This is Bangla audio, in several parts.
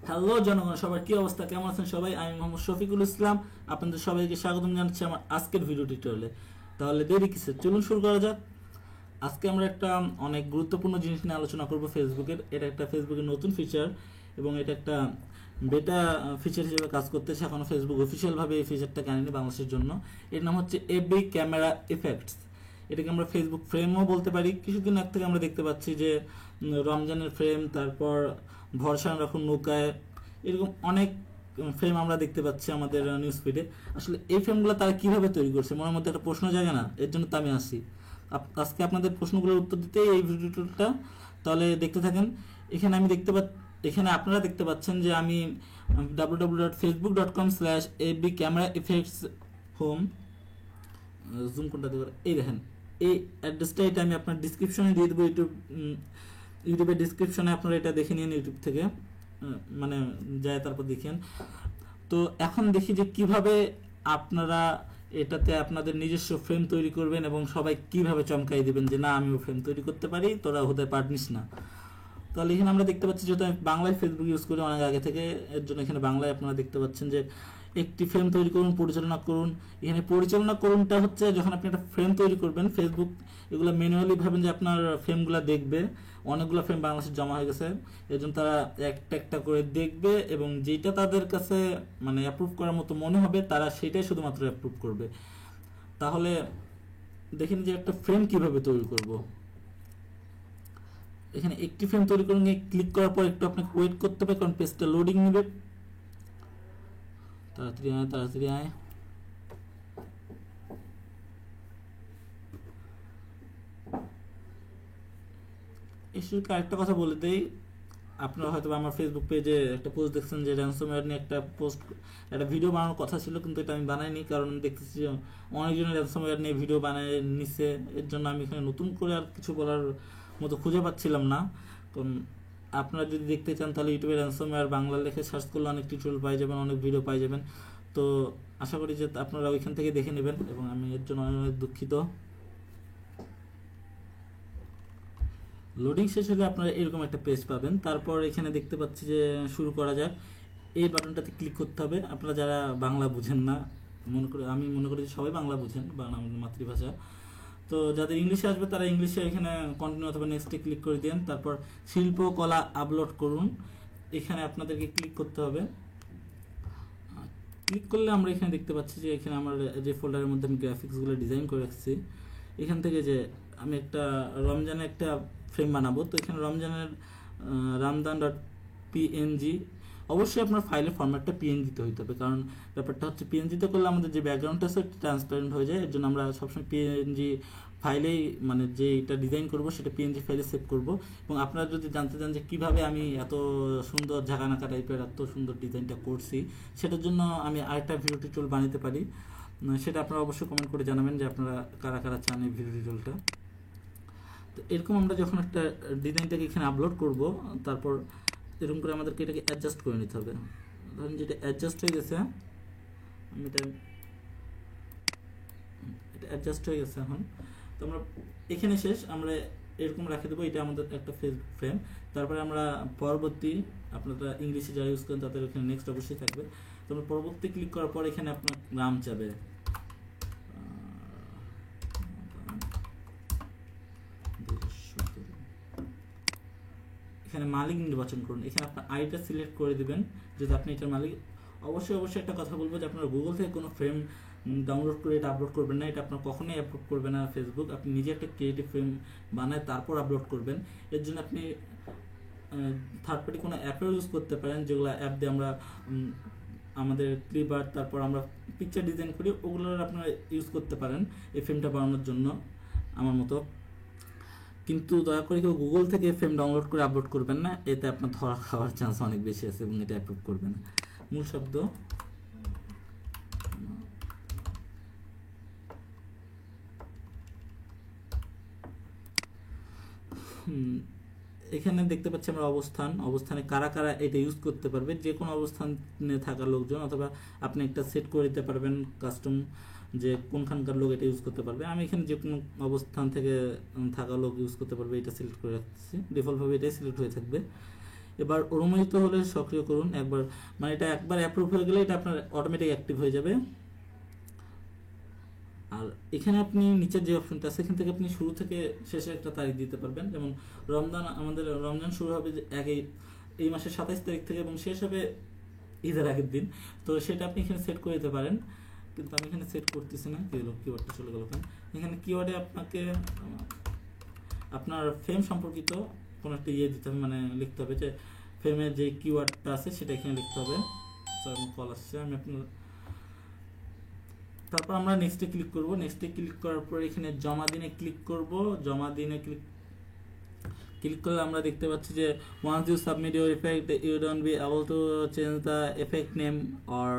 হ্যালো জনগণ, সবার কি অবস্থা, কেমন আছেন সবাই? আমি মোহাম্মদ শফিকুল ইসলাম, আপনাদের সবাইকে স্বাগতম জানাচ্ছি আমার আজকের ভিডিও টিউটোরিয়ালে। তাহলে দেরি কিসের, চলুন শুরু করা যাক। আজকে আমরা একটা অনেক গুরুত্বপূর্ণ জিনিস নিয়ে আলোচনা করব ফেসবুকের। এটা একটা ফেসবুকের নতুন ফিচার এবং এটা একটা বেটা ফিচার হিসেবে কাজ করতেছে। এখনো ফেসবুক অফিসিয়ালভাবে এই ফিচারটাকে আনেনি বাংলাদেশের জন্য। এর নাম হচ্ছে এফবি ক্যামেরা ইফেক্টস। এটাকে আমরা ফেসবুক ফ্রেমও বলতে পারি। কিছুদিন আগ থেকে আমরা দেখতে পাচ্ছি যে রমজানের ফ্রেম, তারপর ভরসা রাখুন নৌকায়, এরকম অনেক ফ্রেম আমরা দেখতে পাচ্ছি আমাদের নিউজ ফিডে। আসলে এই ফ্রেমগুলো তারা কিভাবে তৈরি করছে, মনের মধ্যে একটা প্রশ্ন জাগে না? এর জন্য তো আমি আসি আজকে আপনাদের প্রশ্নগুলোর উত্তর দিতে এই ভিডিওটা। তাহলে দেখতে থাকেন। এখানে আমি এখানে আপনারা দেখতে পাচ্ছেন যে আমি www.facebook.com/abcameraeffectshome জুম কোনটা দেবো, এই দেখেন এই অ্যাড্রেসটা, এটা আমি আপনার ডিসক্রিপশনে দিয়ে দেবো। ইউটিউবের ডিসক্রিপশনে আপনারা এটা দেখে নিন ইউটিউব থেকে, মানে যায় তারপর দেখেন। তো এখন দেখি যে কিভাবে আপনারা এটাতে আপনাদের নিজস্ব ফ্রেম তৈরি করবেন এবং সবাই কিভাবে চমকাই দিবেন যে না, আমিও ফ্রেম তৈরি করতে পারি, তোরা হতে পারিস না। তাহলে এখানে আমরা দেখতে পাচ্ছি, যেহেতু আমি বাংলায় ফেসবুক ইউজ করি অনেক আগে থেকে, এর জন্য এখানে বাংলায় আপনারা দেখতে পাচ্ছেন যে একটি ফ্রেম তৈরি করুন, পরিচালনা করুন। এখানে পরিচালনা করুনটা হচ্ছে যখন আপনি একটা ফ্রেম তৈরি করবেন, ফেসবুক এগুলো ম্যানুয়ালি ভাবেন যে আপনার ফ্রেমগুলো দেখবে। অনেকগুলো ফ্রেম বাংলাদেশে জমা হয়ে গেছে, এর জন্য তারা একটা একটা করে দেখবে এবং যেটা তাদের কাছে মানে অ্যাপ্রুভ করার মতো মনে হবে তারা সেটাই শুধুমাত্র অ্যাপ্রুভ করবে। তাহলে দেখেন যে একটা ফ্রেম কিভাবে তৈরি করব। এখানে একটি ফ্রেম তৈরি করে নিয়ে ক্লিক করার পর একটু আপনাকে ওয়েট করতে হবে, কারণ পেজটা লোডিং নেবে। তাড়াতাড়ি আয়, তাড়াতাড়ি আয়। এই শুরুতে আরেকটা কথা বলে দেই, আপনারা হয়তো আমার ফেসবুক পেজে একটা পোস্ট দেখছেন যে র্যানসমওয়্যার নিয়ে একটা ভিডিও বানানোর কথা ছিল, কিন্তু এটা আমি বানাইনি, কারণ আমি দেখতেছি যে অনেকজনের র্যানসমওয়্যার নিয়ে ভিডিও বানিয়ে নিচ্ছে। এর জন্য আমি এখানে নতুন করে আর কিছু বলার মতো খুঁজে পাচ্ছিলাম না। কারণ আপনারা যদি দেখতে চান তাহলে ইউটিউবে র্যানসমওয়্যার বাংলা লিখে সার্চ করলে অনেক টিউটোরিয়াল পাই যাবেন, অনেক ভিডিও পাই যাবেন। তো আশা করি যে আপনারা ওইখান থেকে দেখে নেবেন এবং আমি এর জন্য অনেক দুঃখিত। লোডিং শেষ হলে আপনারা এরকম একটা পেজ পাবেন। তারপর এখানে দেখতে পাচ্ছি যে শুরু করা যাক, এই বাটনটাতে ক্লিক করতে হবে। আপনারা যারা বাংলা বুঝেন না, আমি মনে করি যে সবাই বাংলা বুঝেন, বাংলা আমাদের মাতৃভাষা। তো যাদের ইংলিশে আসবে তারা ইংলিশে এখানে কন্টিনিউ অথবা নেক্সটে ক্লিক করে দিন। তারপর শিল্পকলা আপলোড করুন, এখানে আপনাদেরকে ক্লিক করতে হবে। ক্লিক করলে আমরা এখানে দেখতে পাচ্ছি যে এখানে আমার যে ফোল্ডারের মধ্যে আমি গ্রাফিক্সগুলো ডিজাইন করে রাখছি, এখান থেকে যে আমি একটা রমজানের একটা ফ্রেম বানাবো। তো এখানে রমজানের রামদান ডট পিএনজি, অবশ্যই আপনার ফাইলের ফরম্যাটটা পিএনজিতে হইতে হবে, কারণ ব্যাপারটা হচ্ছে পিএনজিতে করলে আমাদের যে ব্যাকগ্রাউন্ডটা আছে ট্রান্সপারেন্ট হয়ে যায়। এর জন্য আমরা সবসময় পিএনজি ফাইলেই, মানে যে এটা ডিজাইন করব সেটা পিএনজি ফাইলে সেভ করব। এবং আপনারা যদি জানতে চান যে কীভাবে আমি এত সুন্দর ঝাঁকানাকা টাইপের এত সুন্দর ডিজাইনটা করছি, সেটার জন্য আমি আরেকটা ভিডিও টিউটোরিয়াল বানাতে পারি। সেটা আপনারা অবশ্যই কমেন্ট করে জানাবেন যে আপনারা কারা কারা চান এই ভিডিও টিউটোরিয়ালটা। তো এরকম আমরা যখন একটা ডিজাইনটাকে এখানে আপলোড করব, তারপর এরকম করে আমাদেরকে এটাকে অ্যাডজাস্ট করে নিতে হবে। ধরুন যেটা অ্যাডজাস্ট হয়ে গেছে, আমি এটা অ্যাডজাস্ট হয়ে গেছে। এখন তো আমরা এখানে শেষ, আমরা এরকম রেখে দেবো। এটা আমাদের একটা ফেসবুক ফ্রেম। তারপরে আমরা পরবর্তী, আপনারা ইংলিশে যারা ইউজ করেন তাদের এখানে নেক্সট অবশ্যই থাকবে। তো আমরা পরবর্তী ক্লিক করার পর এখানে আপনার নাম চাবে, এখানে মালিক নির্বাচন করুন। এখানে আপনার আইটা সিলেক্ট করে দিবেন যদি আপনি এটার মালিক। অবশ্যই একটা কথা বলবো যে আপনারা গুগল থেকে কোনো ফ্রেম ডাউনলোড করে এটা আপলোড করবেন না, এটা আপনার কখনোই অ্যাপ্রুভ করবে না ফেসবুক। আপনি নিজে একটা ক্রিয়েটিভ ফ্রেম বানায় তারপর আপলোড করবেন। এর জন্য আপনি থার্ড পার্টি কোনো অ্যাপও ইউজ করতে পারেন, যেগুলো অ্যাপ দিয়ে আমরা আমাদের ক্লিপার, তারপর আমরা পিকচার ডিজাইন করি, ওগুলোর আপনারা ইউজ করতে পারেন এই ফ্রেমটা বানানোর জন্য আমার মতো। কিন্তু দয়া করে কেউ গুগল থেকে ফ্রেম ডাউনলোড করে আপলোড করবেন না, এতে আপনার ধরা খাওয়ার চান্স অনেক বেশি আছে এবং এটা অ্যাপ্রুভ করবে না। মূল শব্দ এখানে দেখতে পাচ্ছি আমরা অবস্থানে কারা কারা এটা ইউজ করতে পারবে, যে কোনো অবস্থানে থাকা লোকজন, অথবা আপনি একটা সেট করে দিতে পারবেন কাস্টম যে কোনখানকার লোক এটা ইউজ করতে পারবে। আমি এখানে যে কোনো অবস্থান থেকে থাকা লোক ইউজ করতে পারবে এটা সিলেক্ট করে রাখতেছি, ডিফল্টভাবে এটাই সিলেক্ট হয়ে থাকবে। এবার অনুমোদিত হলে সক্রিয় করুন একবার, মানে এটা একবার অ্যাপ্রুভ হয়ে গেলে এটা আপনার অটোমেটিক অ্যাক্টিভ হয়ে যাবে। আর এখানে আপনি নিচের যে অপশনটা আছে এখান থেকে আপনি শুরু থেকে শেষে একটা তারিখ দিতে পারবেন। যেমন আমাদের রমজান শুরু হবে যে এই মাসের 27 তারিখ থেকে এবং শেষ হবে ঈদের আগের দিন। তো সেটা আপনি এখানে সেট করে দিতে পারেন, কিন্তু আমি এখানে সেট করতেছি না। কি হলো, কিওয়ার্ডটা চলে গেল। এখানে কিওয়ার্ডে আপনাকে আপনার ফ্রেম সম্পর্কিত কোনো একটা দিতে হবে, মানে লিখতে হবে যে ফ্রেমের যে কিওয়ার্ডটা আছে সেটা এখানে লিখতে হবে। কল আসছে, আমি আপনার তারপর আমরা নেক্সটে ক্লিক করব। নেক্সটে ক্লিক করার পর এখানে জমা দিনে ক্লিক করব। জমা দিনে ক্লিক করলে আমরা দেখতে পাচ্ছি যে once you submit your effect you don't be able to change the effect name or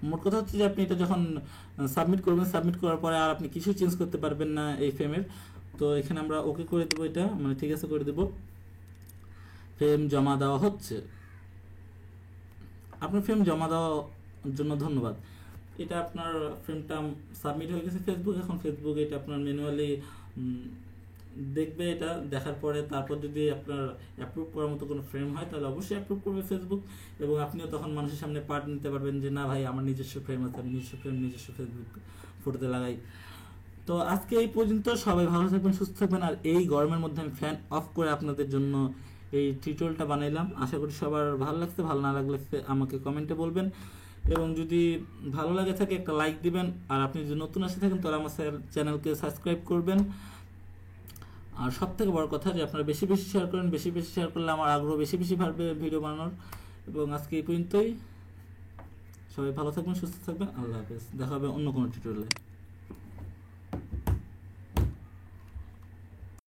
মোট কথা হচ্ছে যে আপনি এটা যখন সাবমিট করবেন, সাবমিট করার পরে আর আপনি কিছু চেঞ্জ করতে পারবেন না এই ফ্রেমের। তো এখানে আমরা ওকে করে দেবো, এটা মানে ঠিক আছে করে দেবো। ফ্রেম জমা দেওয়া হচ্ছে। আপনার ফ্রেম জমা দেওয়ার জন্য ধন্যবাদ। এটা আপনার ফ্রেমটা সাবমিট হয়ে গেছে ফেসবুক। এখন ফেসবুক এটা আপনার ম্যানুয়ালি দেখবে, এটা দেখার পরে তারপর যদি আপনার অ্যাপ্রুভ করার মতো কোনো ফ্রেম হয় তাহলে অবশ্যই অ্যাপ্রুভ করবে ফেসবুক, এবং আপনিও তখন মানুষের সামনে পার্ট নিতে পারবেন যে না ভাই আমার নিজস্ব ফ্রেম আছে, আমি নিজস্ব ফেসবুক ফটোতে লাগাই। তো আজকে এই পর্যন্ত, সবাই ভালো থাকবেন, সুস্থ থাকবেন। আর এই গরমের মধ্যে আমি ফ্যান অফ করে আপনাদের জন্য এই টিউটোরিয়ালটা বানাইলাম। আশা করি সবার ভালো লাগছে, ভালো না লাগলে আমাকে কমেন্টে বলবেন, এবং যদি ভালো লাগে থাকে একটা লাইক দিবেন। আর আপনি যদি নতুন এসে থাকেন তাহলে আমার চ্যানেলকে সাবস্ক্রাইব করবেন। আর সব থেকে বড় কথা যে আপনারা বেশি বেশি শেয়ার করেন, বেশি বেশি শেয়ার করলে আমার আগ্রহ বেশি বেশি বাড়বে ভিডিও বানানোর। এবং আজকে এই পর্যন্তই, সবাই ভালো থাকবেন, সুস্থ থাকবেন, আল্লাহ হাফেজ। দেখা হবে অন্য কোনো টিউটোরিয়ালে।